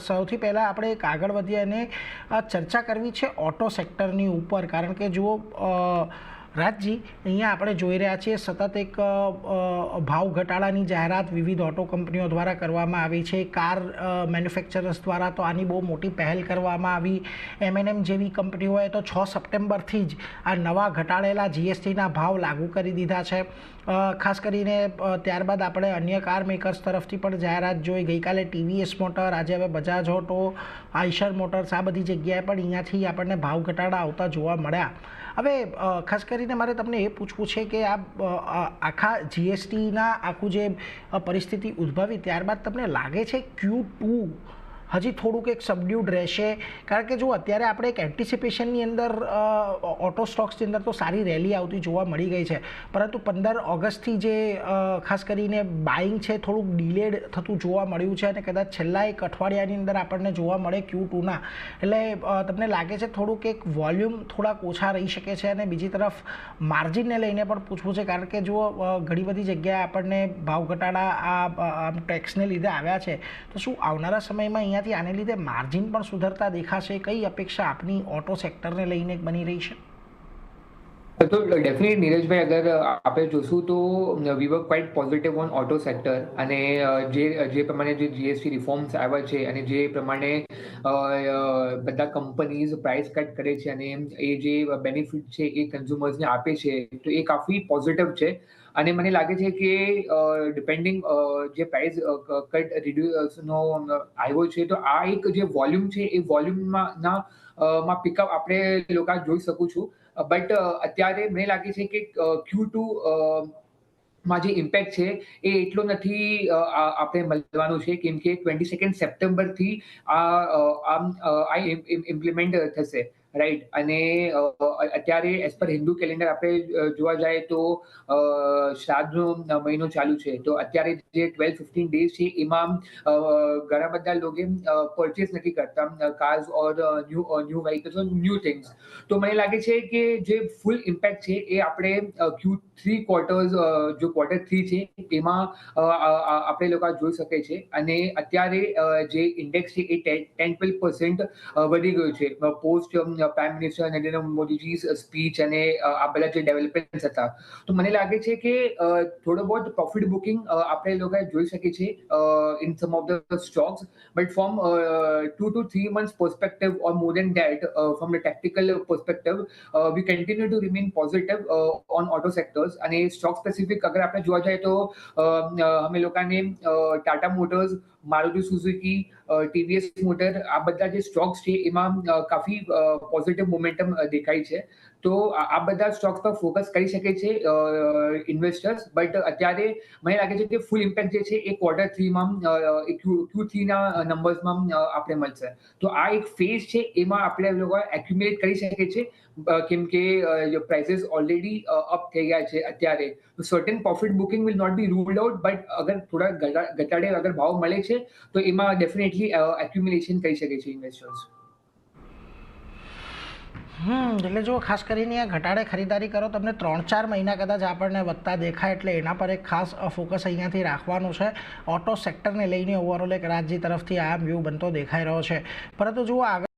સૌથી પહેલાં આપણે એક આગળ વધીએ અને ચર્ચા કરવી છે ઓટો સેક્ટરની ઉપર, કારણ કે જુઓ રાજજી, અહીંયા આપણે જોઈ રહ્યા છીએ સતત એક ભાવ ઘટાડાની જાહેરાત વિવિધ ઓટો કંપનીઓ દ્વારા કરવામાં આવી છે. કાર મેન્યુફેક્ચરર્સ દ્વારા તો આની બહુ મોટી પહેલ કરવામાં આવી. M&M જેવી કંપનીઓએ તો 6 સપ્ટેમ્બરથી જ આ નવા ઘટાડેલા જીએસટીના ભાવ લાગુ કરી દીધા છે. ખાસ કરીને ત્યારબાદ આપણે અન્ય કાર મેકર્સ તરફથી પણ જાહેરાત જોઈ. ગઈકાલે TVS મોટર, આજે હવે બજાજ ઓટો, આઈશર મોટર્સ, આ બધી જગ્યાએ પણ અહીંયાથી આપણને ભાવ ઘટાડા આવતા જોવા મળ્યા. હવે ખાસ કરીને મારે તમને એ પૂછવું છે કે આ આખા જીએસટીના આખું જે પરિસ્થિતિ ઉદ્ભવી ત્યારબાદ તમને લાગે છે Q2 હજી થોડુંક એક સબડ્યુડ રહેશે? કારણ કે જો અત્યારે આપણે એક એન્ટિસિપેશનની અંદર ઓટો સ્ટોક્સની અંદર તો સારી રેલી આવતી જોવા મળી ગઈ છે, પરંતુ 15 ઓગસ્ટથી જે ખાસ કરીને બાઇંગ છે થોડુંક ડિલેડ થતું જોવા મળ્યું છે અને કદાચ છેલ્લા એક અઠવાડિયાની અંદર આપણને જોવા મળે Q2ના. એટલે તમને લાગે છે થોડુંક એક વોલ્યુમ થોડાક ઓછા રહી શકે છે? અને બીજી તરફ માર્જિનને લઈને પણ પૂછવું છે, કારણ કે જો ઘણી બધી જગ્યાએ આપણને ભાવ ઘટાડા આ ટેક્સને લીધે આવ્યા છે, તો શું આવનારા સમયમાં અહીંયા આને લીધે માર્જિન પણ સુધરતા દેખાશે? કઈ અપેક્ષા આપની ઓટો સેક્ટરને લઈને બની રહી છે? તો ડેફિનેટલી નીરજભાઈ, અગર આપણે જોશું તો we were quite positive on auto sector. અને જે પ્રમાણે જે જીએસટી રિફોર્મ્સ આવ્યા છે અને જે પ્રમાણે બધા કંપનીઝ પ્રાઇસ કટ કરે છે અને એ જે બેનિફિટ છે એ કન્ઝ્યુમર્સને આપે છે, તો એ કાફી પોઝિટિવ છે. અને મને લાગે છે કે ડિપેન્ડિંગ જે પ્રાઇસ કટ રિડ્યુસનો આવ્યો છે, તો આ એક જે વોલ્યુમ છે એ વોલ્યુમમાં પિકઅપ આપણે લોકો જોઈ શકું છું. બટ અત્યારે મને લાગે છે કે Q2 માં જે ઇમ્પેક્ટ છે એ એટલો નથી આપણે મળવાનું છે, કેમ કે 22 સપ્ટેમ્બરથી આ ઇમ્પ્લિમેન્ટ થશે, રાઈટ? અને અત્યારે એઝ પર હિન્દુ કેલેન્ડર આપણે જોવા જાય તો શ્રાદ્ધનો મહિનો ચાલુ છે, તો અત્યારે જે 12-15 ડેઝ છે એમાં ઘણા બધા લોકો પરચેસ નથી કરતા કાર્સ ઓર ન્યૂ વ્હીકલ્સ ઓર ન્યૂ થિંગ્સ. તો મને લાગે છે કે જે ફૂલ ઇમ્પેક્ટ છે એ આપણે Q3 ક્વાર્ટર્સ, જો Q3 છે એમાં આપણે લોકો જોઈ શકે છે. અને અત્યારે જે ઇન્ડેક્સ છે એ 10-12% વધી ગયું છે post prime minister Narendra Modiji speech અને આ બધા જે ડેવલપમેન્ટ્સ હતા. તો મને લાગે છે કે થોડો બહુ પ્રોફિટ બુકિંગ આપણે લોકો જોઈ શકીએ છીએ in some of the stocks. But from 2 to 3 months perspective or more than that, from the tactical perspective, we continue to remain positive on auto sectors. અને સ્ટોક સ્પેસિફિક અગર આપણે જોવા જાય તો અમે લોકોને Tata motors, Maruti Suzuki, TVS motor, આ બધા જે સ્ટોક્સ છે એમાં કાફી પોઝિટિવ મોમેન્ટમ દેખાય છે. તો આ બધા સ્ટોક્સ પર ફોકસ કરી શકે છે ઇન્વેસ્ટર્સ. બટ અત્યારે મને લાગે છે કે ફૂલ ઇમ્પેક્ટ જે છે એ Q3માં Q3ના નંબર્સમાં આપણે મળશે. તો આ એક ફેઝ છે, એમાં આપણે લોકો એક્યુમ્યુલેટ કરી શકીએ છીએ, કેમ કે પ્રાઇસીસ ઓલરેડી અપ થઈ ગયા છે અત્યારે. તો certain profit booking will not be ruled out, but અગર થોડા ઘટાડે અગર ભાવ મળે છે તો એમાં ડેફિનેટલી એક્યુમ્યુલેશન કરી શકે છે ઇન્વેસ્ટર્સ. એટલે જો ખાસ કરીને આ ઘટાડે ખરીદારી કરો, તમને 3-4 મહિના કદાચ આપણને વધતા દેખાય, એટલે એના પર એક ખાસ ફોકસ અહીંયાથી રાખવાનું છે. ઓટો સેક્ટરને લઈને ઓવરઓલ એક રાજ્ય તરફથી આ વ્યૂ બનતો દેખાઈ રહ્યો છે. પરંતુ જુઓ આગળ